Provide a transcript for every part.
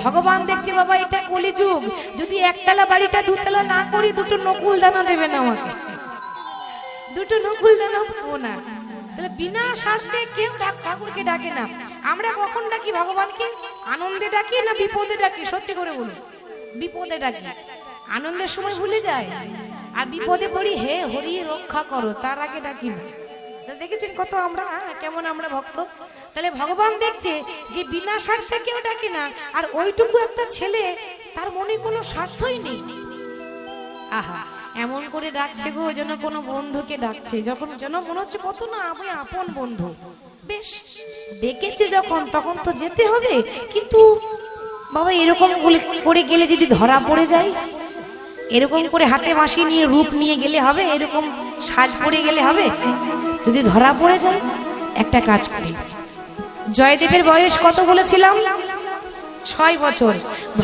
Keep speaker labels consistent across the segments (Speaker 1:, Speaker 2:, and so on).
Speaker 1: ভগবান দেখছে বাবা এটা কলিযুগ, যদি একতলা বাড়িটা দুতলা না করি দুটো নকুল দানা দেবে না আমাকে, দুটো নকুল দানা পাবো না। তাহলে বিনা স্বার্থে কেউ ঠাকুরকে ডাকে না। আমরা কখন ডাকি ভগবানকে? আনন্দে ডাকি না বিপদে ডাকি? সত্যি করে বলুন। বিপদে ডাকি, আনন্দের সময় ভুলে যায়, আর বিপদে পড়ি হে হরি রক্ষা করো, তার আগে ডাকি না। দেখেছেন কত আমরা কেমন আমরা ভক্ত। তাহলে ভগবান দেখছে যে বিনা স্বার্থে কেউ ডাকে না, আর ওইটুকু একটা ছেলে তার মনে কোনো স্বার্থই নেই। আহা এমন করে ডাকছে গো, যেন কোনো বন্ধুকে ডাকছে, যখন যেন মনে হচ্ছে কত না আমি আপন বন্ধু। বেশ ডেকেছে যখন, তখন তো যেতে হবে, কিন্তু বাবা এরকম করে গেলে যদি ধরা পড়ে যায়, এরকম করে হাতে বাঁশি নিয়ে রূপ নিয়ে গেলে হবে? এরকম সাজ পড়ে গেলে হবে? যদি ধরা পড়ে যায়, একটা কাজ করি। জয়দেবের বয়স কত বলেছিলাম? 6 বছর।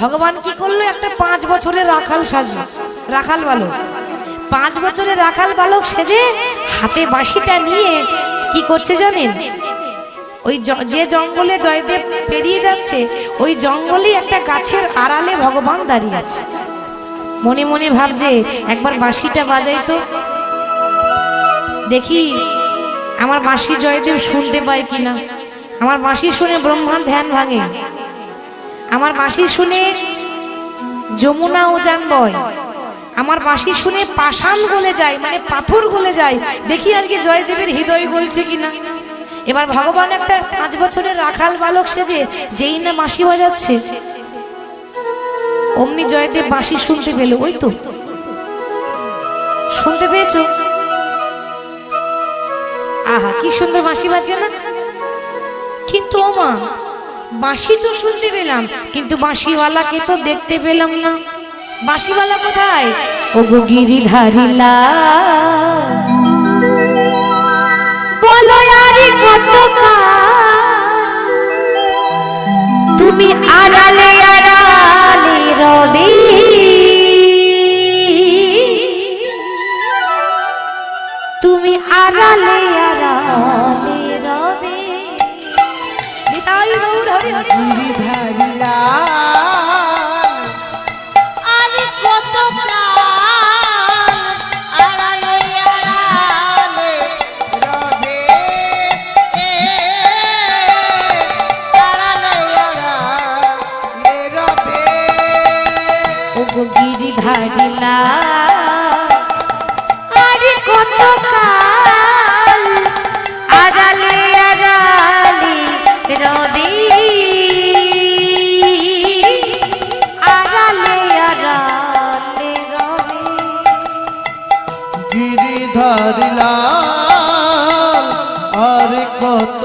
Speaker 1: ভগবান কি করলো? একটা 5 বছরের রাখাল সাজলো, রাখাল বালক। 5 বছরের রাখাল বালক সেজে হাতে বাঁশিটা নিয়ে কি করছে জানেন? ওই যে জঙ্গলে জয়দেব পেরিয়ে যাচ্ছে, ওই জঙ্গলে একটা গাছের আড়ালে ভগবান দাঁড়িয়ে আছে। মনে মনে ভাবছে একবার বাঁশিটা বাজাই তো, দেখি আমার বাঁশি জয়দেব শুনতে পায় কিনা। আমার বাঁশি শুনে ব্রহ্মার ধ্যান ভাঙে, আমার বাঁশি শুনে যমুনা উজান বয়, আমার বাঁশি শুনে পাষাণ গলে যায়, মানে পাথর গলে যায়। দেখি আজকে জয়দেবের হৃদয় গলছে কিনা। এবার ভগবান একটা 5 বছরের রাখাল বালক সেজে যেই না বাঁশি বাজাচ্ছে, অমনি জয়দেব বাঁশি শুনতে পেল। ওই তো শুনতে পেয়েছো? আহা কি সুন্দর বাঁশি বাজছে না? কিন্তু ও মা, বাঁশি তো শুনতে পেলাম, কিন্তু বাঁশিওয়ালাকে তো দেখতে পেলাম না। বাঁশিওয়ালা কোথায়? ও গো গিরিধারিলা বলো আরে কত তুমি আড়ালে আড়ালে রবে, তুমি আড়ালে আড়ালে রবে।
Speaker 2: গিরিধারিলা আরে কত আড়ালে আড়ালে রবে, আড়ালে আড়ালে রবে।
Speaker 1: ও গো গিরিধারিলা আরে কত আড়ালে আড়ালে রবে, আড়ালে আড়ালে রবে।
Speaker 2: গিরিধারিলা আরে কত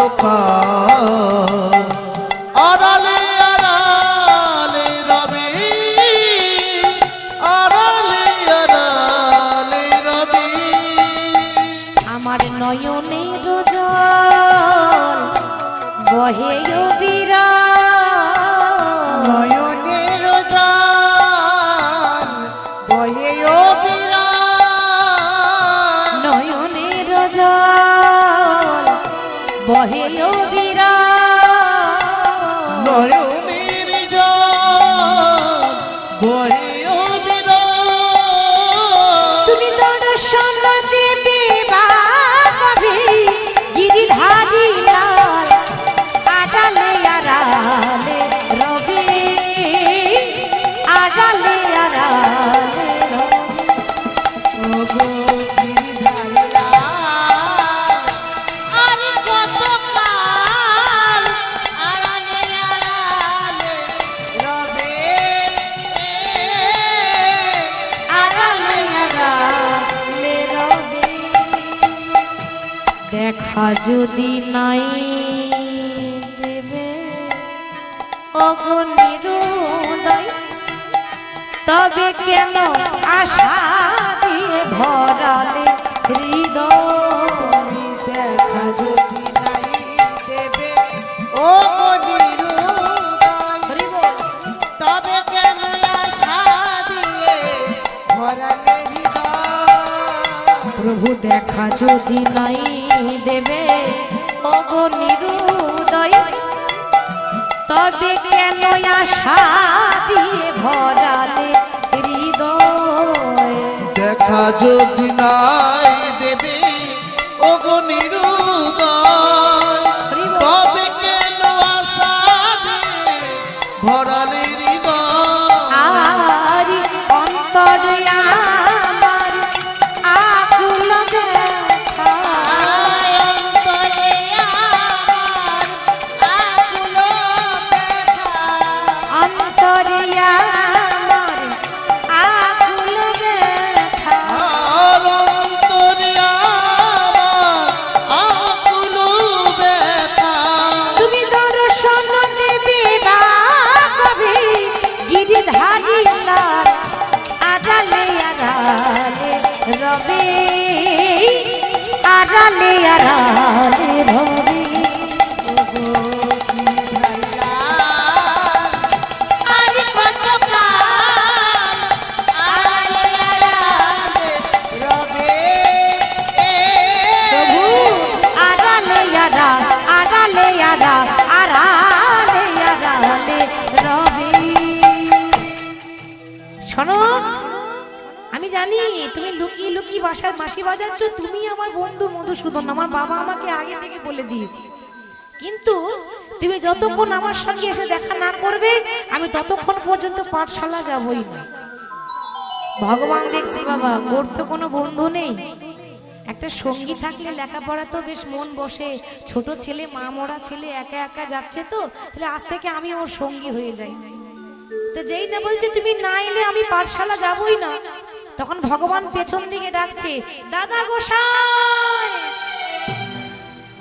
Speaker 2: আড়ালে আড়ালে রবে, আড়ালে আড়ালে রবে।
Speaker 1: আমার নয়নের জল বহে বিরাম,
Speaker 2: নয়নের জল বহে বিরাম,
Speaker 1: নয়নের জল বহে বিরাম,
Speaker 2: নয়নের জল বহে বিরাম।
Speaker 1: তুমি দর্শন দেবে বাবি গিরিধারিলা আড়ালে আড়ালে রবে, আড়ালে আড়ালে রবে।
Speaker 2: ওগো গিরিধারিলা আরে কত আড়ালে আড়ালে রবে,
Speaker 1: আড়ালে আড়ালে রবে। দেখা যদি নাই দেবে অগনিরুদয়, তবে কেন আশা দিয়ে ভরালে হৃদয়।
Speaker 2: তুমি দেখা যদি নাই দেবে ও নিরুদয়, তবে কেন আশা দিয়ে ভরালে হৃদয়।
Speaker 1: প্রভু দেখা যদি নাই দেবে অগনিরুদয়, তবে কেন আশা
Speaker 3: যদি নাই দেবে ওগো নিরুদয়, তবে কেন আশা দিয়ে ভরালে হৃদয়।
Speaker 1: আর অন্তরে আমার আকুল ব্যথা,
Speaker 2: অন্তরে আমার আকুল ব্যথা,
Speaker 1: অন্তরে আমার আকুল ব্যথা।
Speaker 3: আর অন্তরে আমার আকুল ব্যথা।
Speaker 1: তুমি দর্শন দেবে বা কবে গিরিধারী লাল, আড়ালে আড়ালে রবে, আড়ালে আড়ালে রবে।
Speaker 2: আর কত কাল আড়ালে আড়ালে রবে।
Speaker 1: প্রভু আড়ালে আড়া, আড়ালে আড়া, আড়ালে আড়ালে রবে। শোনো, আমি জানি তুমি লুকিয়ে লুকিয়ে বাসায় মাসি বাজাচ্ছ, তুমি আমার বন্ধু মধুসূদন, আমার বাবা আমাকে আগে থেকে বলে দিয়েছে। কিন্তু তুমি যতক্ষণ আমার সঙ্গে এসে দেখা না করবে আমি ততক্ষণ পর্যন্ত পাঠশালা যাবই না। ভগবান দেখছি বাবা, ওর তো কোনো বন্ধু নেই, একটা সঙ্গী থাকলে লেখাপড়া তো বেশ মন বসে। ছোট ছেলে, মা মরা ছেলে, একা একা যাচ্ছে, তো তাহলে আজ থেকে আমি ওর সঙ্গী হয়ে যাই। তো যেই না বলছে তুমি না এলে আমি পাঠশালা যাবই না, তখন ভগবান পেছন দিকে ডাকছে, দাদা গোসাই,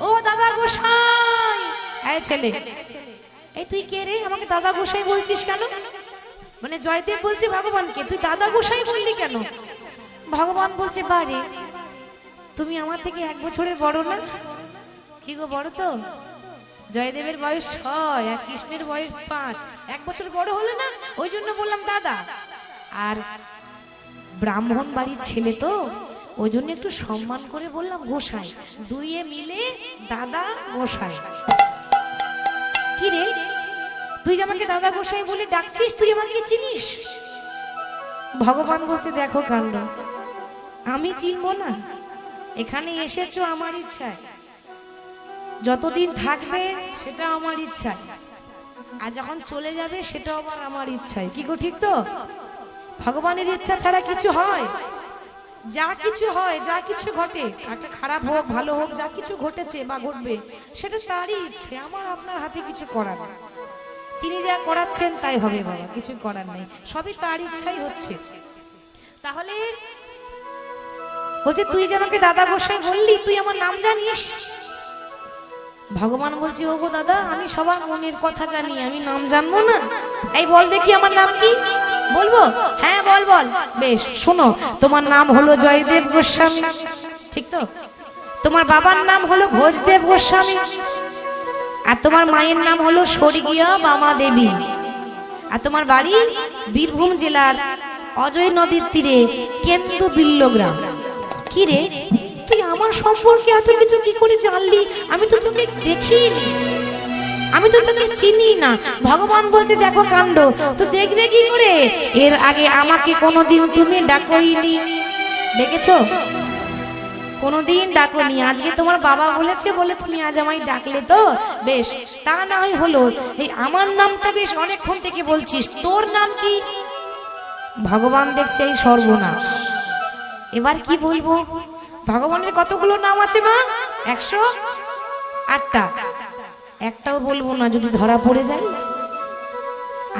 Speaker 1: ও দাদা গোসাই। এই ছেলে, এই তুই কে রে, আমাকে দাদা গোসাই বলছিস কেন? মানে জয়দেব বলছে ভগবানকে, তুই দাদা গোসাই বললি কেন? ভগবান বলছে, বারে তুমি আমার থেকে 1 বছরের বড় না? কি গো, বড় তো? জয়দেবের বয়স 6 আর কৃষ্ণের বয়স 5, 1 বছর বড় হলো না, ওই জন্য বললাম দাদা। আর ব্রাহ্মণ বাড়ির ছেলে তো, ওই জন্য একটু সম্মান করে বললাম গোসাই, দুইয়ে মিলে দাদা গোসাই। কি রে, তুই আমাকে দাদা গোসাই বলে ডাকছিস, তুই আমাকে চিনিস? ভগবান বলছে, দেখো কাণ্ড, আমি চিনবো না? এখানে এসেছো আমার ইচ্ছায়, যতদিন থাকবে সেটা আমার ইচ্ছায়, আর যখন চলে যাবে সেটা আবার আমার ইচ্ছায়। কি গো, ঠিক তো? ভগবানের ইচ্ছা ছাড়া কিছু হয়? যা কিছু হয়, যা কিছু ঘটে, একটা খারাপ হোক ভালো হোক, যা কিছু ঘটেছে বা ঘটবে সেটা তারই ইচ্ছে, আমার আপনার হাতে কিছু করার নেই। তিনি যা করাচ্ছেন তাই হবে বাবা, কিছু করার নেই, সবই তার ইচ্ছাই হচ্ছে। তাহলে বলছে, তুই যে আমাকে দাদা গোসাই বললি, তুই আমার নাম জানিস? ভগবান বলছে, ও গো দাদা, আমি সবার মনের কথা জানি, আমি নাম জানবো না? এই বল দেখি আমার নাম কি? বলবো? হ্যাঁ বল বল। বেশ, শোনো, তোমার নাম হলো জয়দেব গোস্বামী, ঠিক তো? তোমার বাবার নাম হলো ভোজদেব গোস্বামী, আর তোমার মায়ের নাম হলো স্বর্গীয় বামা দেবী, আর তোমার বাড়ি বীরভূম জেলার অজয় নদীর তীরে কেন্দ্র বিল্ল গ্রাম। কি রে, তুই আমার সম্পর্কে এত কিছু কি করে জানলি? আমি তো তোকে দেখিনি, আমি তো তোকে চিনি না। ভগবান বলছে, দেখো কাণ্ড, তো দেখবে কি করে? এর আগে আমাকে কোনোদিন তুমি ডাকোইনি, দেখেছো? কোনোদিন ডাকোনি, আজকে তোমার বাবা বলেছে বলে তুমি আজ আমায় ডাকলে, তো বেশ, তা না হয় হলো। এই আমার নামটা বেশ অনেকক্ষণ থেকে বলছিস, তোর নাম কি? ভগবান দেখছে এই সর্বনাশ, এবার কি বলবো? ভগবানের কতগুলো নাম আছে মা? 108টা। একটাও বলবো না, যদি ধরা পড়ে যায়।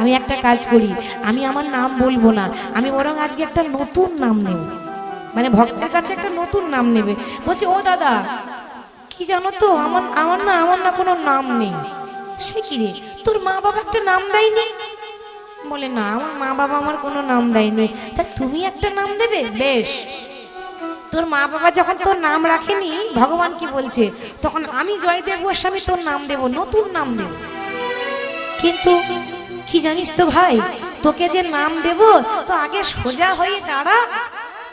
Speaker 1: আমি একটা কাজ করি, আমি আমার নাম বলবো না, আমি বরং আজকে একটা নতুন নাম নেব, মানে ভক্তের কাছে একটা নতুন নাম নেবে। বলছে, ও দাদা, কি জানো তো, আমার না কোনো নাম নেই। সে কি রে, তোর মা বাবা একটা নাম দেয়নি? বলে, না, আমার মা বাবা আমার কোনো নাম দেয়নি। তা তুমি একটা নাম দেবে? বেশ, তোর মা বাবা যখন তোর নাম রাখেনি, ভগবান কি বলছে, তখন আমি জয়দেব গোস্বামী তোর নাম দেব, নতুন নাম দেব। কিন্তু কি জানিস তো ভাই, তোকে যে নাম দেব, তো আগে সোজা হয়ে দাঁড়া,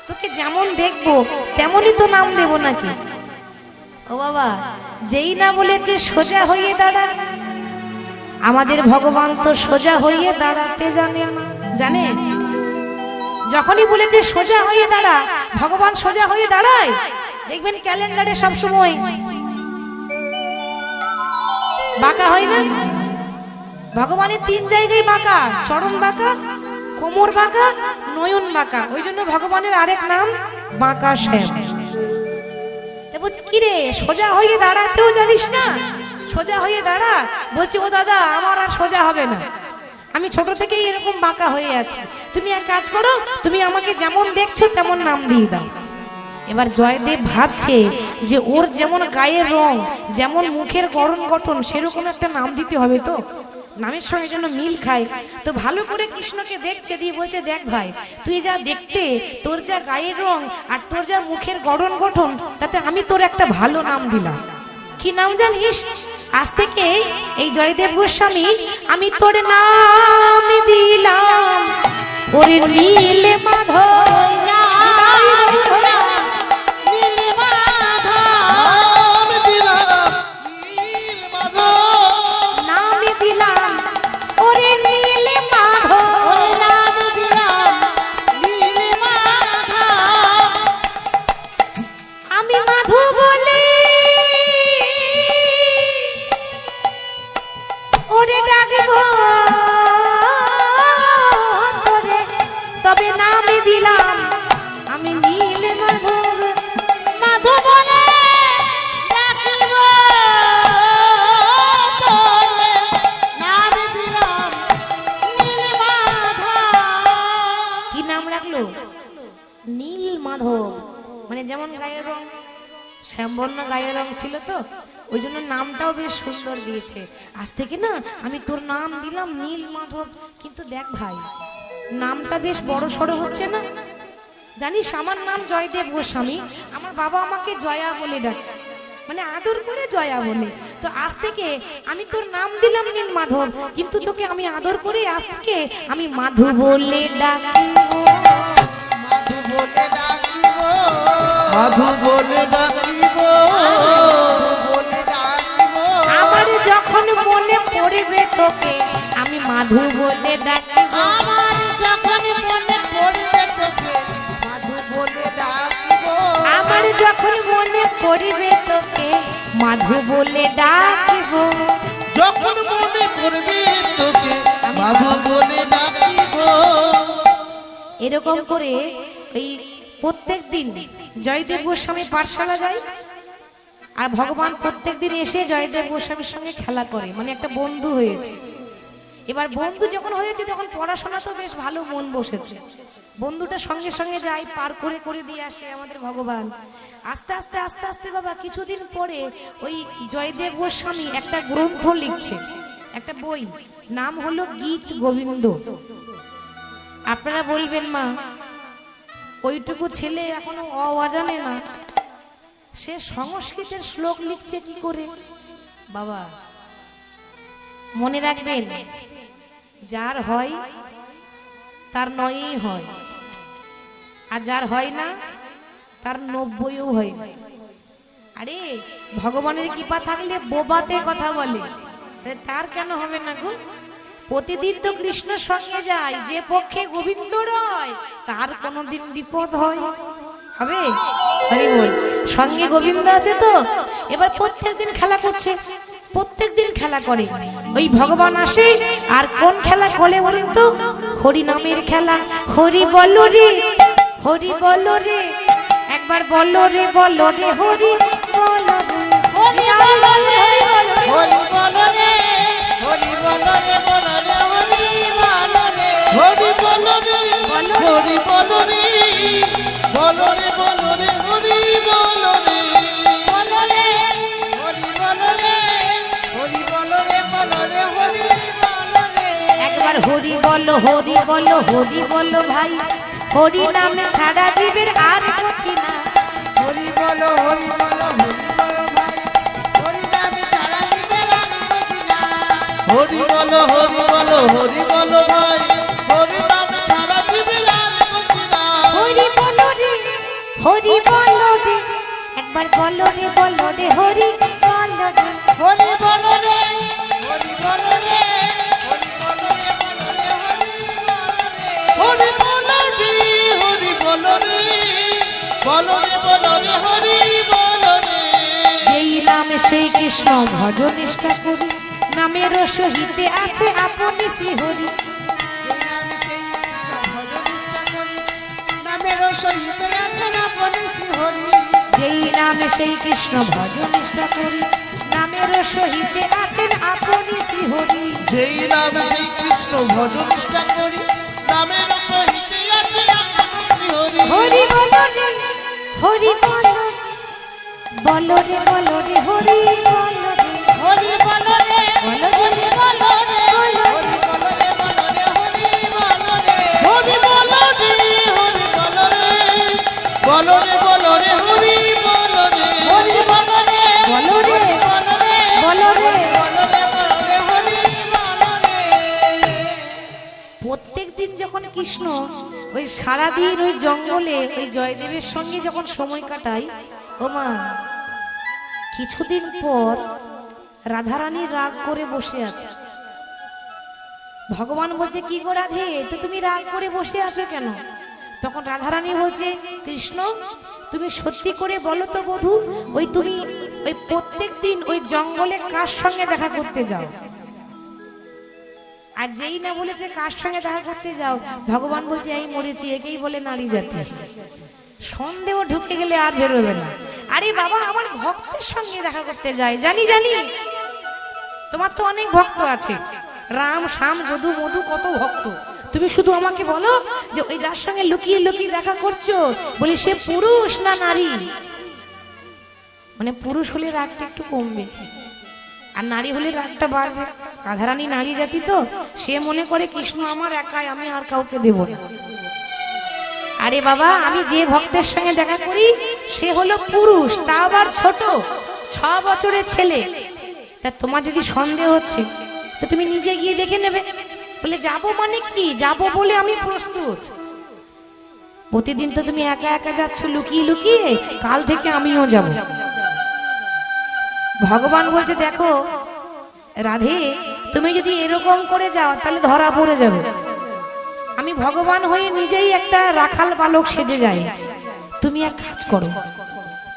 Speaker 1: তোকে যেমন দেখবো তেমনই তো নাম দেব নাকি? ও বাবা, যেই না বলেছে সোজা হয়ে দাঁড়া, আমাদের ভগবান তো সোজা হয়ে দাঁড়াতে জানে না, জানে? যখনই বলেছে সোজা হয়ে দাঁড়া, ভগবান সোজা হয়ে দাঁড়ায়। দেখবেন ক্যালেন্ডারে সব সময় বাঁকা হয় না? ভগবানের 3 জায়গায় বাঁকা, চরণ বাঁকা, কোমর বাঁকা, নয়ন বাঁকা। ওই জন্য ভগবানের আরেক নাম বাঁকা শ্যাম। তা বলছি কি রে, সোজা হয়ে দাঁড়াতেও জানিস না? সোজা হয়ে দাঁড়া। বলছি ও দাদা, আমার আর সোজা হবে না, আমি ছোট থেকেই এরকম বাঁকা হয়ে আছি। তুমি এক কাজ করো, তুমি আমাকে যেমন দেখছো তেমন নাম দিয়ে দাও। এবার জয়দেব ভাবছে যে ওর যেমন গায়ের রং, যেমন মুখের গড়ন গঠন, সেরকম একটা নাম দিতে হবে, তো নামের সঙ্গে যেন মিল খায়। তো ভালো করে কৃষ্ণকে দেখছে, দিয়ে বলছে দেখ ভাই, তুই যা দেখতে, তোর যা গায়ের রং আর তোর যা মুখের গড়ন গঠন, তাতে আমি তোর একটা ভালো নাম দিলাম। কি নাম জানিস? আজ থেকে এই জয়দেব গোস্বামী, আমি তোর নাম দিলাম ওরে নীল মাধব। তবে নামে দিলাম আমি নীল মাধব। মাধব বলে ডাকিব তোরে, নামে দিলাম নীল মাধব। কি নাম রাখলো? নীল মাধব। মানে যেমন গায়ের রং, শ্যামবর্ণ গায়ের রং ছিল, তো ওই জন্য নামটাও বেশ সুন্দর দিয়েছে। আজ থেকে না আমি তোর নাম দিলাম নীল মাধব। কিন্তু দেখ ভাই, নামটা বেশ বড় সড়ো হচ্ছে না? জানিস আমার নাম জয়দেব গোস্বামী, আমার বাবা আমাকে জয়া বলে ডাকে, মানে আদর করে জয়া বলে। তো আজ থেকে আমি তোর নাম দিলাম নীল মাধব, কিন্তু তোকে আমি আদর করে আজ থেকে আমি মাধু বলে ডাকিব।
Speaker 3: মাধু বলে ডাকিব,
Speaker 1: আমার যখন মনে পড়বে তোকে আমি মাধু বলে ডাকিব।
Speaker 2: আমার যখন মনে পড়বে তোকে মাধু বলে ডাকিব।
Speaker 1: আমার যখন মনে পড়বে তোকে মাধু বলে ডাকিব।
Speaker 3: যখন মনে পড়বে তোকে মাধু বলে ডাকিব।
Speaker 1: এরকম করে এই প্রত্যেক দিন জয়দেব গোস্বামী পাঠশালা যায়, আর ভগবান প্রত্যেক দিন এসে জয়দেব গোস্বামীর সঙ্গে খেলা করে, মানে একটা বন্ধু হয়েছে। এবার বন্ধু যখন হয়েছে তখন পড়াশোনা তো বেশ ভালো মন বসেছে। বন্ধুটা সঙ্গে সঙ্গে যায়, পার করে করে দিয়ে আসে আমাদের ভগবান। আস্তে আস্তে আস্তে আস্তে বাবা কিছুদিন পরে ওই জয়দেব গোস্বামী একটা গ্রন্থ লিখছে, একটা বই, নাম হলো গীত গোবিন্দ। আপনারা বলবেন মা, ওইটুকু ছেলে এখনো অজানে না, সে সংস্কৃতের শ্লোক লিখছে কি করে? বাবা মনে রাখবেন, যার হয় তার 9ই হয়, আর যার হয় না তার 90ও হয় না। আরে ভগবানের কৃপা থাকলে বোবাতে কথা বলে, তার কেন হবে না গো? প্রতিদিন তো কৃষ্ণের সঙ্গে যায়, যে পক্ষে গোবিন্দ রয় তার কোনোদিন বিপদ হয় হবে? হরি বল। সঙ্গে গোবিন্দ আছে তো। এবার প্রত্যেকদিন খেলা করছে, প্রত্যেকদিন খেলা করে। ওই ভগবান আসে আর কোন খেলা করে বলেন তো? হরি নামের খেলা। হরি বলো রে, হরি বলো রে, একবার বলো রে, বলো রে, হরি বলো রে,
Speaker 2: হরি বলো রে, হরি বলো রে, হরি বলো রে, বলো রে, হরি বলো রে,
Speaker 3: হরি বলো রে, হরি বলো রে, বলো রে, বলো রে, হরি বলো রে,
Speaker 2: বলো রে, হরি বলো রে, হরি বলো রে, বলো রে, হরি বলো রে।
Speaker 1: একবার হরি বলো, হরি বলো, হরি বলো ভাই, হরি নামে ছাড়া জীবের আর গতি না।
Speaker 2: হরি বলো, হরি বলো, হরি বলো ভাই, হরি নামে ছাড়া জীবের আর গতি নাই।
Speaker 3: হরি বলো, হরি বলো, হরি বলো ভাই, হরি নাম ছাড়া জীবের আর গতি নাই।
Speaker 1: হরি বলো রে, হরি বলো রে, একবার বলো রে, বলো রে, হরি বলো রে,
Speaker 2: হরি বলো রে, হরি বলো রে, হরি বলো রে, বলো রে, হরি বলো রে।
Speaker 3: হরি বলো রে, বলো রে বলো রে বলো রে হরি বলো রে
Speaker 1: যেই নামে সেই কৃষ্ণ ভজ নিষ্ঠা করি নামের সহিতে আছে আপনি শ্রীহরি। যেই নামে সেই কৃষ্ণ ভজ নিষ্ঠা করি নামের সহিতে আছেন আপনি শ্রীহরি।
Speaker 3: যেই নামে সেই কৃষ্ণ ভজ নিষ্ঠা করি নামের সহিতে আছে আপনি হরি
Speaker 1: হরি বলো রে হরি বলো বলো রে বলো রে হরি বলো রে
Speaker 2: হরি বলো রে
Speaker 1: বলো রে
Speaker 2: বলো রে
Speaker 1: বলো রে।
Speaker 2: হরি বলো রে বলো রে হরি বলো রে
Speaker 3: হরি বলো রে হরি বলো রে বলো রে বলো রে হরি বলো রে
Speaker 2: হরি বলো রে
Speaker 1: বলো রে
Speaker 2: বলো রে
Speaker 1: বলো রে।
Speaker 2: বলো রে বলো রে হরি বলো রে।
Speaker 1: প্রত্যেক দিন যখন কৃষ্ণ ওই সারাদিন ওই জঙ্গলে ওই জয়দেবের সঙ্গে যখন সময় কাটায় ও মা কিছুদিন পর রাধারানী রাগ করে বসে আছে। ভগবান বলছে কি গো রাধে তো তুমি রাগ করে বসে আছো কেন? তখন রাধারানী বলছে কৃষ্ণ তুমি সত্যি করে বলো তো বধূ ওই তুমি ওই প্রত্যেক দিন ওই জঙ্গলে কার সঙ্গে দেখা করতে যাও? আর যেই না বলেছে কার সঙ্গে দেখা করতে যাও ভগবান বলছে এই মরেছি একেই বলে নারী জাতি। সন্দেহ ঢুকে গেলে আর বেরোবে না। আরে বাবা আমার ভক্তের সঙ্গে দেখা করতে যায় জানি জানি তোমার তো অনেক ভক্ত আছে রাম শ্যাম যদু মধু কত ভক্ত তুমি শুধু আমাকে বলো যে ওই যার সঙ্গে লুকিয়ে লুকিয়ে দেখা করছো বলি সে পুরুষ না নারী? মানে পুরুষ হলে রাগটা একটু কমবে আর নারী হলে রাগটা বাড়বে। রাধারানী নারী জাতি তো সে মনে করে কৃষ্ণ আমার একাই আমি আর কাউকে দেব না। আরে বাবা আমি যে ভক্তের সঙ্গে দেখা করি সে হলো পুরুষ তা আবার ছোট 6 বছরের ছেলে। তা তোমার যদি সন্দেহ হচ্ছে তো তুমি নিজে গিয়ে দেখে নেবে। বলে যাবো মানে কি যাবো বলে আমি প্রস্তুত। প্রতিদিন তো তুমি একা একা যাচ্ছ লুকিয়ে লুকিয়ে কাল থেকে আমিও যাব। ভগবান বলছে দেখো রাধে তুমি যদি এরকম করে যাও তাহলে ধরা পড়ে যাবে। আমি ভগবান হয়ে নিজেই একটা রাখাল বালক সেজে যাই। তুমি এক কাজ করো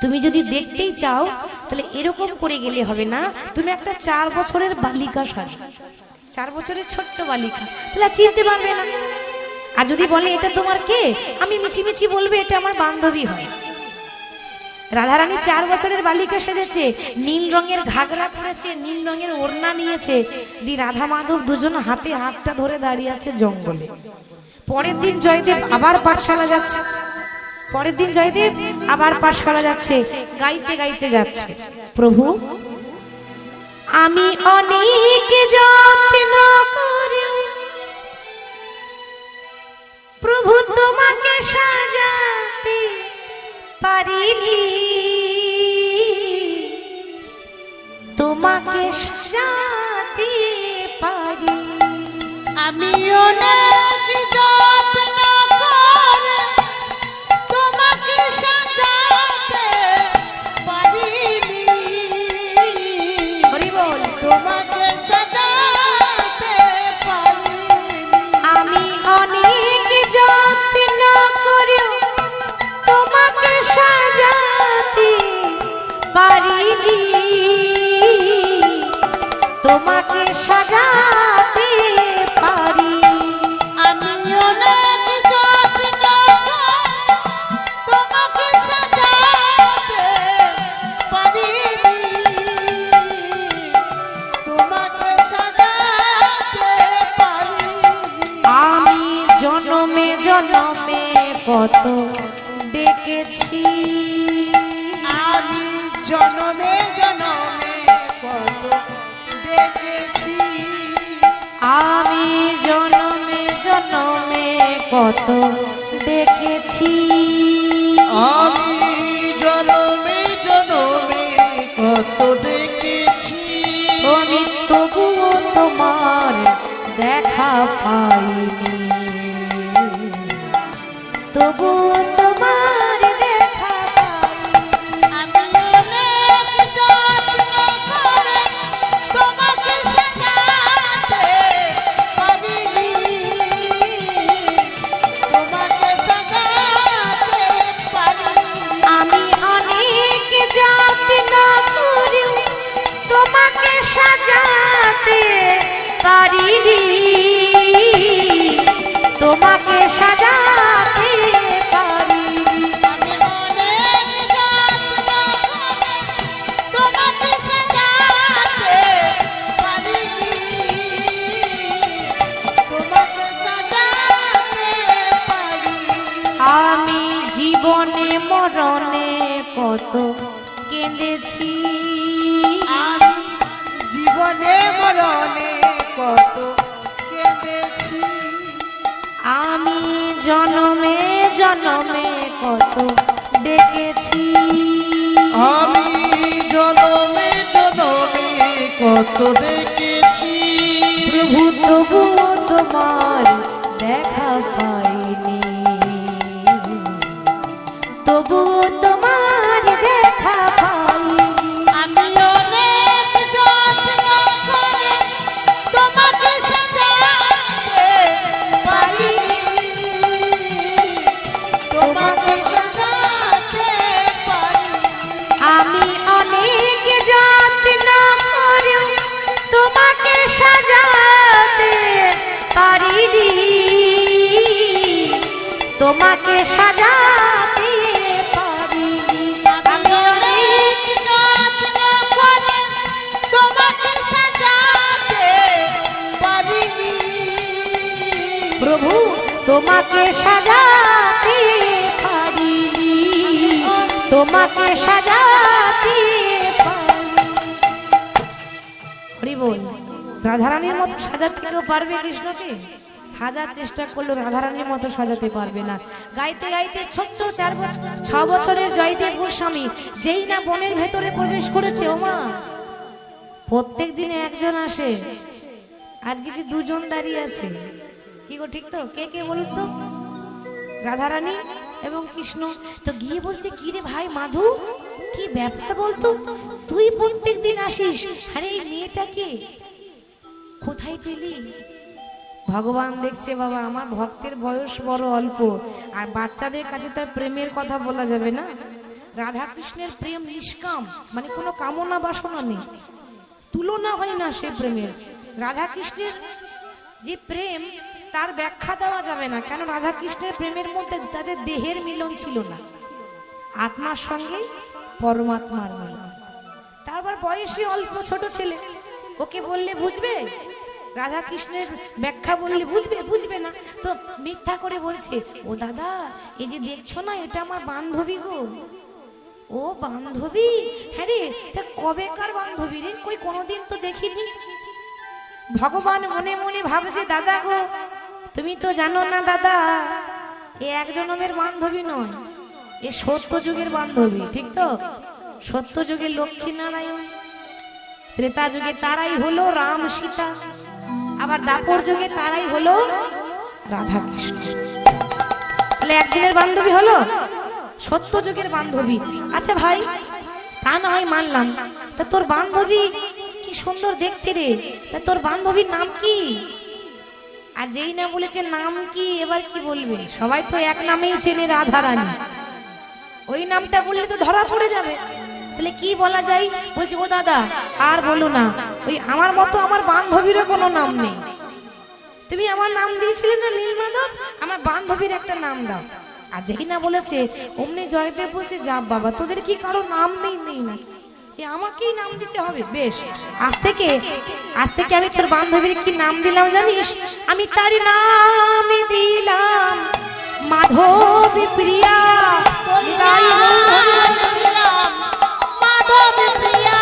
Speaker 1: তুমি যদি দেখতেই চাও তাহলে এরকম করে গেলে হবে না। তুমি একটা 4 বছরের বালিকা সাজো 4 বছরের ছোট্ট বালিকা তাহলে চিনতে পারবে না। আর যদি বলে এটা তোমার কে আমি মিছিমিছি বলবে এটা আমার বান্ধবী হয়। রাধারানী 4 বছরের বালিকা সেজেছে নীল রঙের ঘাগরা পরেছে নীল রঙের ওড়না নিয়েছে দি রাধা মাধব দুজন হাতে হাতটা ধরে দাঁড়িয়ে আছে জঙ্গলে। পরের দিন জয়দেব আবার পাঠশালা যাচ্ছে পরের দিন জয়দেব আবার পাঠশালা যাচ্ছে গাইতে গাইতে যাচ্ছে প্রভু আমি অনেক যত্ন করে প্রভু তোমাকে সাজাতে পারিনি তোমাকে সাজাতে পারি
Speaker 2: আমি অনেক যত্ন করে তোমাকে সাজাতে পারিনি
Speaker 1: হরি বল
Speaker 2: তোমাকে সাজাতে পারিনি
Speaker 1: আমি অনেক যত্ন করে তোমাকে সাজাতে পারিনি তোমাকে সাজাতে পারি
Speaker 2: আমি অনেক যত্ন করে তোমাকে সাজাতে পারিনি তোমাকে সাজাতে পারিনি
Speaker 1: আমি জনমে জনমে কত ডেকেছি
Speaker 2: আমি জনমে জনমে কত দেখেছি
Speaker 1: আমি জনমে জনমে কত ডেকেছি
Speaker 3: আমি জনমে জনমে কত দেখেছি
Speaker 1: আমি তবুও তোমার দেখা পাইনি তবুও তোমার দেখা পাইনি
Speaker 2: আমি অনেক যত্ন করে তোমাকে সাজাতে পারিনি তোমাকে সাজাতে
Speaker 1: পারিনি তোমাকে সাজাতে পারিনি।
Speaker 2: আমি অনেক যত্ন করে তোমাকে সাজাতে পারিনি, তোমাকে সাজাতে পারিনি।
Speaker 1: আমি জীবনে মরণে কত কেঁদেছি,
Speaker 2: আমি জীবনে মরণে কত কেঁদেছি,
Speaker 1: আমি জনমে জনমে কত ডেকেছি।
Speaker 3: আমি জনমে জনমে কত ডেকেছি,
Speaker 1: প্রভু তবুও তোমার দেখা পাইনি, তবুও তোমার দেখা পাইনি।
Speaker 2: আমি অনেক যত্ন করে তোমাকে সাজাতে পারিনি, তোমাকে সাজাতে পারিনি।
Speaker 1: আমি অনেক যত্ন করে তোমাকে সাজাতে পারিনি, তোমাকে সাজাতে পারিনি।
Speaker 2: আমি অনেক যত্ন করে তোমাকে সাজাতে পারিনি,
Speaker 1: প্রভু তোমাকে সাজাতে পারিনি, তোমাকে সাজাতে পারিনি। হরি বল। রাধারানীর মতো সাজাতে কেউ পারবে কৃষ্ণকে? হাজার চেষ্টা করলো রাধারানীর মতো সাজাতে পারবে না। গাইতে গাইতে ছোট্ট 6 বছরের জয়দেব গোস্বামী যেই না বনের ভেতরে প্রবেশ করেছে, ওমা প্রত্যেক দিনে একজন আসে, আজকে যে দুজন দাঁড়িয়ে আছে। কি গো, ঠিক তো? কে কে বলুন তো? রাধারানী এবং কৃষ্ণ। তো গিয়ে বলছে, কি রে ভাই মাধু, কি ব্যাপার বলতো, তুই প্রত্যেক দিন আসিস, আরে এই মেয়েটাকে কোথায় পেলি? ভগবান দেখছে বাবা আমার ভক্তের বয়স বড় অল্প, আর বাচ্চাদের কাছে তার প্রেমের কথা বলা যাবে না। রাধা কৃষ্ণের প্রেম নিষ্কাম, মানে কোনো কামনা বাসনা নেই, তুলনা হয় না সে প্রেমের। রাধা কৃষ্ণের যে প্রেম তার ব্যাখ্যা দেওয়া যাবে না, কেন রাধা কৃষ্ণের প্রেমের মধ্যে তাদের দেহের মিলন ছিল না, আত্মার সঙ্গে পরমাত্মার মিলন। তারপর বয়সী অল্প ছোট ছেলে, ওকে বললে বুঝবে? রাধা কৃষ্ণের ব্যাখ্যা বললে বুঝবে? বুঝবে না। তো মিথ্যা করে বলছে, ও দাদা এই যে দেখছো না, এটা আমার বান্ধবী গো। ও বান্ধবী? হ্যাঁ রে, তা কবেকার বান্ধবী রে? কই কোনোদিন তো দেখিনি। ভগবান মনে মনে ভাবছে, দাদা গো তুমি তো জানো না দাদা, এ এক জনমের বান্ধবী নয়, এ সত্য যুগের বান্ধবী। ঠিক তো? সত্য যুগের লক্ষ্মী নারায়ণ, ত্রেতা যুগে তারাই হলো রাম সীতা, আবার দাপর যুগে তারাই হলো রাধা কৃষ্ণ। তাহলে একদিনের বান্ধবী হলো, সত্য যুগের বান্ধবী। আচ্ছা ভাই, তা না হয় মানলাম, তা তোর বান্ধবী কি সুন্দর দেখতে রে, তা তোর বান্ধবীর নাম কি? আর যেই না বলেছে নাম কি, এবার কি বলবে? সবাই তো এক নামেই চেনে, রাধারানী। ওই নামটা বললে তো ধরা পড়ে যাবে। তাহলে কি বলা যায়? বলছে, ও দাদা আর বলো না, ওই আমার মতো আমার বান্ধবীরও কোনো নাম নেই। তুমি আমার নাম দিয়েছিলে না নীলমাধব, আমার বান্ধবীর একটা নাম দাও। আর যেই না বলেছে অমনি জয়দেব বলছে, যা বাবা, তোদের কি কারো নাম নেই? নেই নাকি? আমাকেই নাম দিতে হবে? বেশ, আজ থেকে আমি তোর বান্ধবীর কি নাম দিলাম জানিস? আমি তার নাম দিলাম মাধবী প্রিয়া।
Speaker 2: মাধবী প্রিয়া,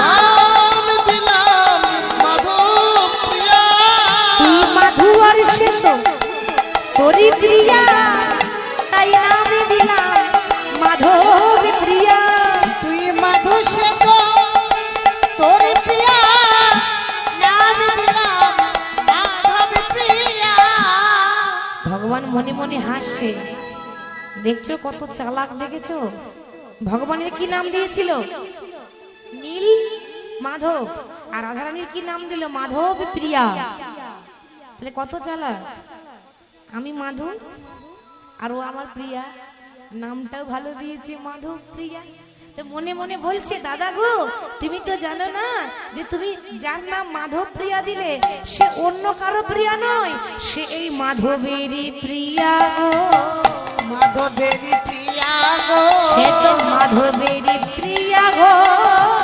Speaker 3: নাম দিলাম মাধব প্রিয়া,
Speaker 1: তুই মাধু আর সে তো তোরই প্রিয়া, তাই নাম দিলাম মাধবী প্রিয়া।
Speaker 2: তুই মাধু সে তো তোর প্রিয়া, নাম দিলাম মাধবী প্রিয়া।
Speaker 1: ভগবান মনে মনে হাসছে, দেখছো কত চালাক, দেখেছো? ভগবানের কি নাম দিয়েছিল? নীল মাধব। আর রাধারানীর কি নাম দিল? মাধব প্রিয়া। তাহলে কত চালাক! আমি মাধু আর ও আমার প্রিয়া, নামটাও ভালো দিয়েছে মাধব প্রিয়া। তো মনে মনে বলছে, দাদা গো তুমি তো জানো না যে তুমি যার নাম মাধব প্রিয়া দিলে সে অন্য কারো প্রিয়া নয়, সে এই মাধবেরই প্রিয়া গো।
Speaker 2: মাধবেরই প্রিয়া গো,
Speaker 1: সে তো মাধবেরই প্রিয়া গো।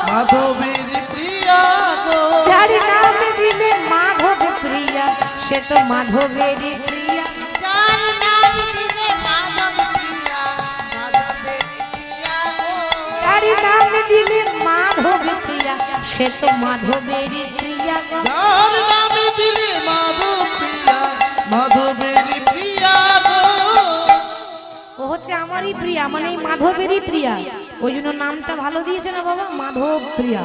Speaker 3: মাধবের প্রিয়া গো,
Speaker 1: যার নাম দিলে মাধব প্রিয়া, সে তো মাধবেরই প্রিয়া।
Speaker 2: যার নাম দিলে মাধব প্রিয়া, মাধবেরই প্রিয়া গো।
Speaker 1: যার নাম দিলে মাধব প্রিয়া, সে তো মাধবেরই প্রিয়া গো।
Speaker 3: যার নামে দিলে মাধব প্রিয়া, মাধবের প্রিয়া গো।
Speaker 1: ও হচ্ছে আমারই প্রিয়া, মানে এই মাধবেরই প্রিয়া, ওই জন্য নামটা ভালো দিয়েছে না বাবা, মাধব প্রিয়া।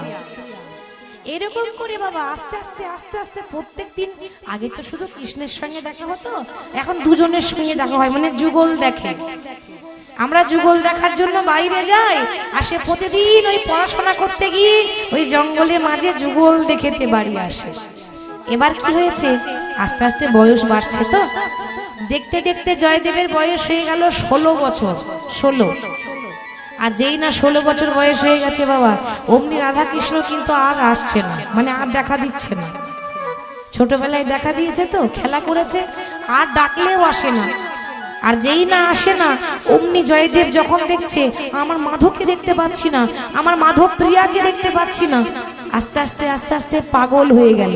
Speaker 1: এরকম করে বাবা আস্তে আস্তে আস্তে আস্তে প্রত্যেক দিন, আগে তো শুধু কৃষ্ণের সঙ্গে দেখা হতো, এখন দুজনের সঙ্গে দেখা হয়, মানে যুগল দেখে। আমরা যুগল দেখার জন্য বাইরে যাই, আর সে প্রতিদিন ওই পড়াশোনা করতে গিয়ে ওই জঙ্গলে মাঝে যুগল দেখেতে বাড়ি আসে। এবার কি হয়েছে, আস্তে আস্তে বয়স বাড়ছে, তো দেখতে দেখতে জয়দেবের বয়স হয়ে গেল 16 বছর। 16, আর যেই না 16 বছর বয়স হয়ে গেছে বাবা, অমনি রাধা কৃষ্ণ কিন্তু আর আসছে না, মানে আর দেখা দিচ্ছে না। ছোটবেলায় দেখা দিয়েছে তো, খেলা করেছে, আর ডাকলেও আসে না। আর যেই না আসে না, অমনি জয়দেব যখন দেখছে আমার মাধবকে দেখতে পাচ্ছি না, আমার মাধব প্রিয়াকে দেখতে পাচ্ছি না, আস্তে আস্তে আস্তে আস্তে পাগল হয়ে গেল।